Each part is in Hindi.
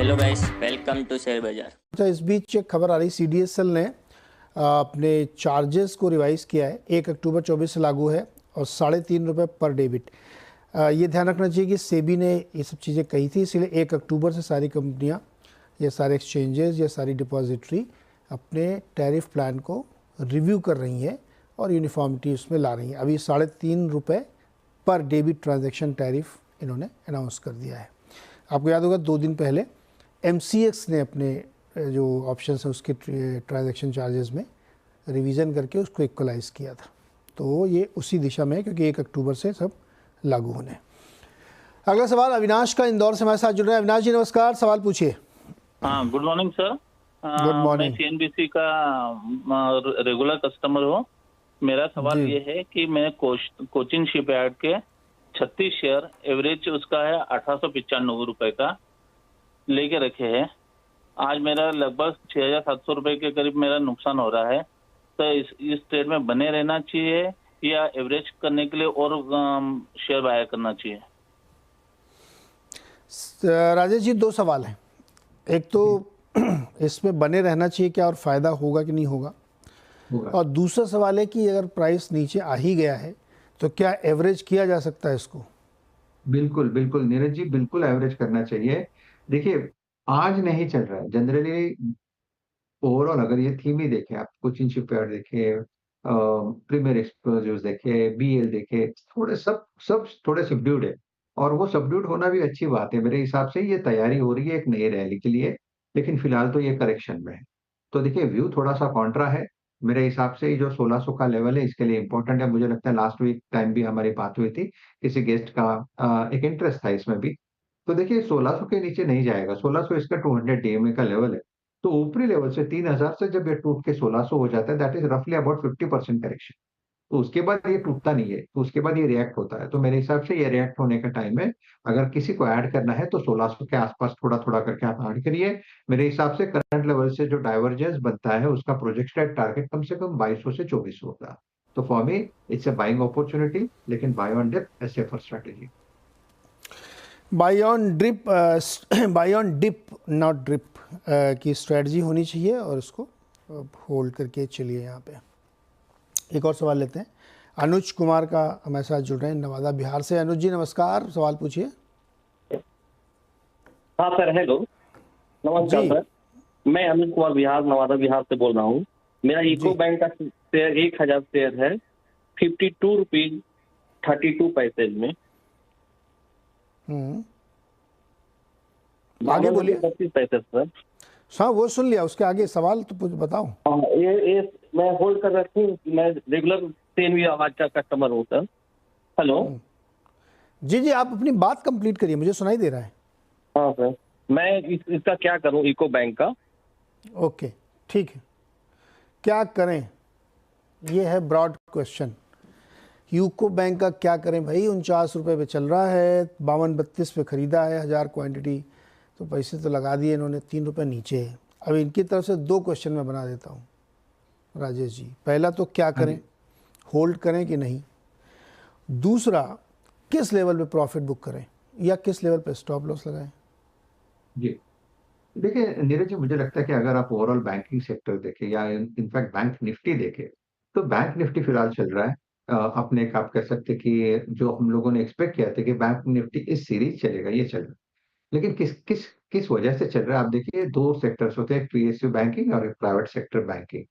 Hello guys, welcome to share बाजार। अच्छा, इस बीच एक खबर आ रही, सीडीएसएल ने अपने चार्जेस को रिवाइज किया है। 1 अक्टूबर 24 से लागू है और ₹3.5 पर डेबिट। ये ध्यान रखना चाहिए कि सेबी ने ये सब चीज़ें कही थी, इसलिए 1 अक्टूबर से सारी कंपनियां, ये सारे एक्सचेंजेस, ये सारी डिपॉजिटरी अपने टैरिफ प्लान को रिव्यू कर रही हैं और यूनिफॉर्मिटी उसमें ला रही हैं। अभी ₹3.5 पर डेबिट ट्रांजैक्शन टैरिफ इन्होंने अनाउंस कर दिया है। आपको याद होगा 2 दिन पहले MCX ने अपने जो ऑप्शन है उसके ट्रांजैक्शन चार्जेस में रिवीजन करके उसको इक्वलाइज किया था। तो ये उसी दिशा में है, क्योंकि 1 अक्टूबर से सब लागू होने हैं। अगला सवाल अविनाश का इंदौर से हमारे साथ जुड़ रहे हैं। अविनाश जी नमस्कार, सवाल पूछिए। हाँ, good morning sir. Good morning. मैं CNBC का रेगुलर कस्टमर हूँ। मेरा सवाल ये है कि मैं कोचिन शिपयार्ड के 36 शेयर, एवरेज उसका है 1895 रुपए का लेके रखे हैं। आज मेरा लगभग 6700 रुपए के करीब मेरा नुकसान हो रहा है। तो इस ट्रेड में बने रहना चाहिए या एवरेज करने के लिए और शेयर बाय करना चाहिए? राजेश जी, 2 सवाल हैं। एक तो इसमें बने रहना चाहिए क्या और फ़ायदा होगा कि नहीं होगा, और दूसरा सवाल है कि अगर प्राइस नीचे आ ही गया है तो क्या एवरेज किया जा सकता है इसको? बिल्कुल बिल्कुल नीरज जी, बिल्कुल एवरेज करना चाहिए। देखिए, आज नहीं चल रहा है जनरली। ओवरऑल अगर ये थीम ही देखें, आप कोचिन शिपयार्ड देखें, प्रीमियर एक्सप्लोजिव्स देखें, BL देखें, थोड़े सब सब थोड़े सबड्यूड है। और वो सबड्यूड होना भी अच्छी बात है। मेरे हिसाब से ये तैयारी हो रही है एक नई रैली के लिए, लेकिन फिलहाल तो ये करेक्शन में है। तो देखिए, व्यू थोड़ा सा कॉन्ट्रा है। मेरे हिसाब से ये जो 1600 का लेवल है इसके लिए इम्पोर्टेंट है। मुझे लगता है लास्ट वीक टाइम भी हमारी बात हुई थी, किसी गेस्ट का एक इंटरेस्ट था इसमें भी। तो देखिए, 1600 के नीचे नहीं जाएगा। 1600 इसका 200 DMA का लेवल है। तो ऊपरी लेवल से 3000 से जब ये टूट के 1600 हो जाता है, दैट इज रफली अबाउट 50% करेक्शन। तो उसके बाद ये टूटता नहीं है, तो उसके बाद ये रिएक्ट होता है। तो मेरे हिसाब से ये रिएक्ट होने का टाइम है। अगर किसी को ऐड करना है तो 1600 के आसपास थोड़ा थोड़ा करके आप ऐड करिए। मेरे हिसाब से करंट लेवल से जो डाइवर्जेंस बनता है उसका प्रोजेक्टेड टारगेट कम से कम 2200 से 2400 होगा। तो for me it's a buying opportunity, लेकिन buy on dip a safer strategy. Buy on dip not drip की स्ट्रेटजी होनी चाहिए और उसको होल्ड करके चलिए। यहाँ पे एक और सवाल लेते हैं। अनुज कुमार का हमारे साथ जुड़ रहे हैं नवादा बिहार से। अनुज जी नमस्कार, सवाल पूछिए। हाँ सर, हेलो, नमस्कार सर। मैं अनुज कुमार नवादा बिहार से बोल रहा हूँ। मेरा यूको बैंक का शेयर 1000 शेयर है, 52 रुपीज 32 पैसे में। आगे बोलिए। 32 पैसे सर। हाँ, वो सुन लिया, उसके आगे सवाल तो बताओ। हाँ, ये मैं होल्ड कर रखी हूँ। मैं रेगुलर CNBC आवाज का कस्टमर हूँ सर। हेलो जी जी, आप अपनी बात कंप्लीट करिए, मुझे सुनाई दे रहा है। हाँ सर, मैं इसका क्या करूँ, यूको बैंक का? ओके, ठीक है, क्या करें, ये है ब्रॉड क्वेश्चन। यूको बैंक का क्या करें भाई? 49 रुपये पे चल रहा है, 52-32 पे ख़रीदा है 1000 क्वांटिटी, तो पैसे तो लगा दिए इन्होंने, 3 रुपये नीचे है। अब इनकी तरफ से 2 क्वेश्चन मैं बना देता हूँ राजेश जी। पहला तो क्या करें, होल्ड करें कि नहीं। दूसरा, किस लेवल पे प्रॉफिट बुक करें या किस लेवल पे स्टॉप लॉस लगाएं। जी, देखिए नीरज जी, मुझे लगता है कि अगर आप ओवरऑल बैंकिंग सेक्टर देखें या इनफैक्ट बैंक निफ्टी देखें, तो बैंक निफ्टी फिलहाल चल रहा है अपने एक, आप कह सकते हैं कि जो हम लोगों ने एक्सपेक्ट किया था कि बैंक निफ्टी इस सीरीज चलेगा, ये चल रहा है। लेकिन किस किस किस वजह से चल रहा है? आप देखिए, 2 सेक्टर्स होते हैं, एक PSU बैंकिंग और एक प्राइवेट सेक्टर बैंकिंग।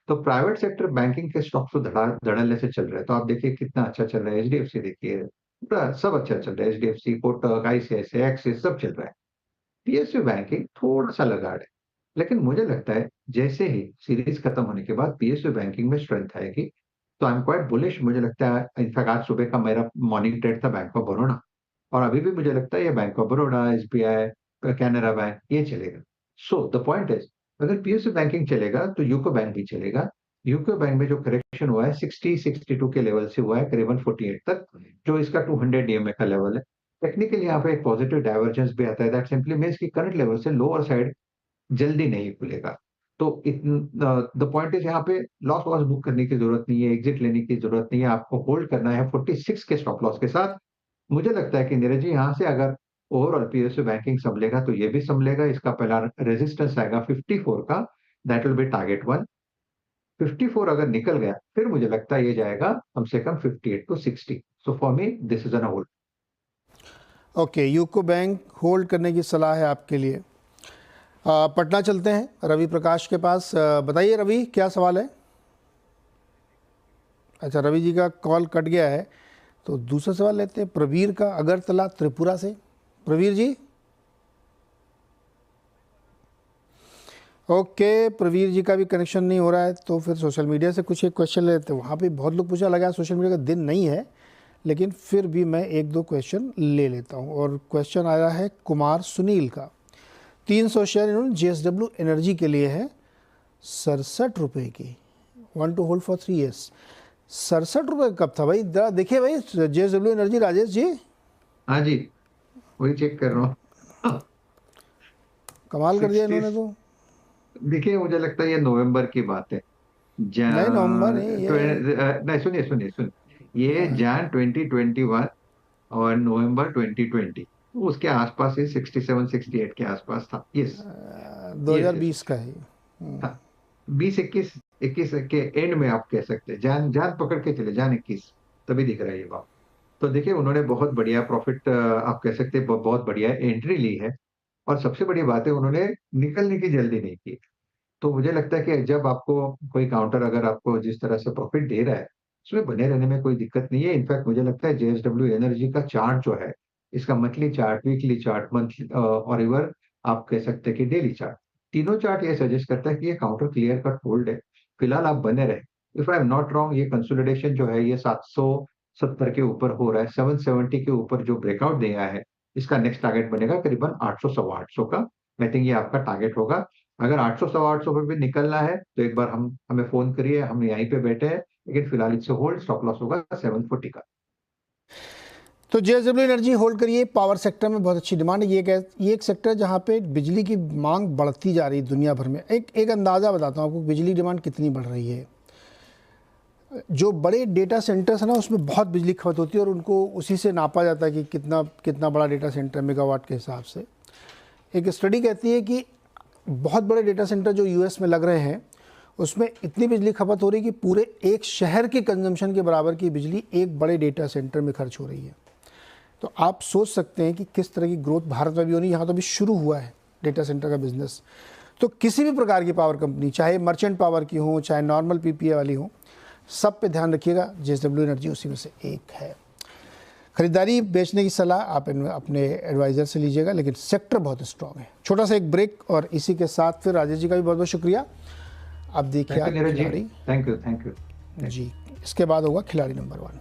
तो प्राइवेट सेक्टर बैंकिंग के स्टॉक्स तो धड़ल्ले से चल रहे हैं। तो आप देखिए कितना अच्छा चल रहा है। HDFC देखिए, पूरा सब अच्छा चल रहा है। HDFC, कोटक, ICICI, एक्सिस सब चल रहा है। PSU बैंकिंग थोड़ा-सा लगाड़ है। लेकिन मुझे लगता है जैसे ही सीरीज खत्म होने के बाद PSU बैंकिंग में स्ट्रेंथ आएगी, तो आई एम क्वाइट बुलिश। मुझे लगता है, इनफैक्ट आज सुबह का मेरा मॉर्निंग ट्रेड था बैंक ऑफ बड़ौदा, और अभी भी मुझे लगता है ये bank of Baroda, SBI, Canara bank ये चलेगा। सो द पॉइंट इज, अगर PSU बैंकिंग चलेगा तो यूको बैंक भी चलेगा। यूको बैंक में जो करेक्शन हुआ है 60-62 के लेवल से हुआ है करीबन 48 तक, जो इसका 200 DMA का लेवल है। टेक्निकली यहाँ पे एक पॉजिटिव डाइवर्जेंस भी आता है। दैट सिंपली मीन्स कि करंट लेवल से लोअर साइड जल्दी नहीं खुलेगा। तो द पॉइंट इज, यहाँ पे लॉस वॉस बुक करने की जरूरत नहीं है, एग्जिट लेने की जरूरत नहीं है, आपको होल्ड करना है 46 के स्टॉप लॉस के साथ। मुझे लगता है कि नीरज जी, यहाँ से अगर ओवरऑल पीएसयू बैंकिंग संभलेगा तो ये भी संभलेगा। इसका पहला रेजिस्टेंस आएगा 54 का, दैट विल बी टारगेट 1। 54 अगर निकल गया फिर मुझे लगता है ये जाएगा कम से कम 58 to 60। So for me this is an hold. Okay, UCO bank hold करने की सलाह है आपके लिए। पटना चलते हैं रवि प्रकाश के पास। बताइए रवि, क्या सवाल है? अच्छा, रवि जी का कॉल कट गया है, तो दूसरा सवाल लेते हैं प्रवीर का, अगरतला त्रिपुरा से। प्रवीर जी, ओके, प्रवीर जी का भी कनेक्शन नहीं हो रहा है, तो फिर सोशल मीडिया से कुछ एक क्वेश्चन लेते हैं। वहाँ पे बहुत लोग पूछा लगा, सोशल मीडिया का दिन नहीं है, लेकिन फिर भी मैं एक दो क्वेश्चन ले लेता हूँ। और क्वेश्चन आया है कुमार सुनील का। 300 शेयर इन्होंने JSW एनर्जी के लिए है, 67 रुपये की, 1 टू होल्ड फॉर 3 years। 67 रुपये कब था भाई? जरा देखिए भाई JSW एनर्जी, राजेश जी। हाँ जी, वही चेक कर रहा हूँ। कमाल कर दिया इन्होंने तो। देखिए मुझे लगता है ये नवंबर की बात है। नहीं, नवंबर नहीं, ये नहीं, सुनिए सुनिए सुनिए, ये जैन 2021 और नवंबर 2020 उसके आसपास ये 67 68 के आसपास था। यस, 2020 का है। 20 21 के एंड में आप कह सकते हैं, जान जान पकड़ के चले, जान 21 तभी दिख रहा है ये बात। तो देखिए उन्होंने बहुत बढ़िया प्रॉफिट, आप कह सकते हैं बहुत बढ़िया एंट्री ली है। और सबसे बड़ी बात है उन्होंने निकलने की जल्दी नहीं की। तो मुझे लगता है कि जब आपको कोई काउंटर अगर आपको जिस तरह से प्रॉफिट दे रहा है, उसमें बने रहने में कोई दिक्कत नहीं है। इनफैक्ट मुझे लगता है JSW एनर्जी का चार्ट जो है, इसका monthly chart, weekly chart, monthly और इवर आप कह सकते हैं कि डेली चार्ट, तीनों चार्ट ये सजेस्ट करता है कि ये काउंटर क्लियर कट होल्ड है। फिलहाल आप बने रहे। If I am not wrong, ये कंसोलिडेशन जो है ये 770 के ऊपर हो रहा है, 770 के ऊपर जो ब्रेकआउट दिया है, इसका नेक्स्ट टारगेट बनेगा करीबन 800 सवा 800 का। मैं थिंक ये आपका टारगेट होगा। अगर 800 सवा 800 पे भी निकलना है तो एक बार हमें फोन करिए, हम यहीं पे बैठे हैं। लेकिन फिलहाल इससे होल्ड, स्टॉप लॉस होगा 740 का। तो JSW एनर्जी होल्ड करिए। पावर सेक्टर में बहुत अच्छी डिमांड है। ये एक सेक्टर है जहाँ पे बिजली की मांग बढ़ती जा रही है दुनिया भर में। एक अंदाज़ा बताता हूँ आपको, बिजली डिमांड कितनी बढ़ रही है। जो बड़े डेटा सेंटर्स हैं ना, उसमें बहुत बिजली खपत होती है और उनको उसी से नापा जाता है कि कितना बड़ा डेटा सेंटर मेगावाट के हिसाब से। एक स्टडी कहती है कि बहुत बड़े डेटा सेंटर जो US में लग रहे हैं, उसमें इतनी बिजली खपत हो रही है कि पूरे एक शहर के कंजम्पशन के बराबर की बिजली एक बड़े डेटा सेंटर में खर्च हो रही है। तो आप सोच सकते हैं कि किस तरह की ग्रोथ भारत में भी होनी। यहाँ तो अभी शुरू हुआ है डेटा सेंटर का बिजनेस। तो किसी भी प्रकार की पावर कंपनी, चाहे मर्चेंट पावर की हो, चाहे नॉर्मल PPA वाली हो, सब पे ध्यान रखिएगा। JSW एनर्जी उसी में से एक है। खरीदारी बेचने की सलाह आप अपने एडवाइज़र से लीजिएगा, लेकिन सेक्टर बहुत स्ट्रॉन्ग है। छोटा सा एक ब्रेक, और इसी के साथ फिर राजेश जी का भी बहुत बहुत शुक्रिया। अब देखिए खिलाड़ी। थैंक यू जी, इसके बाद होगा खिलाड़ी नंबर 1।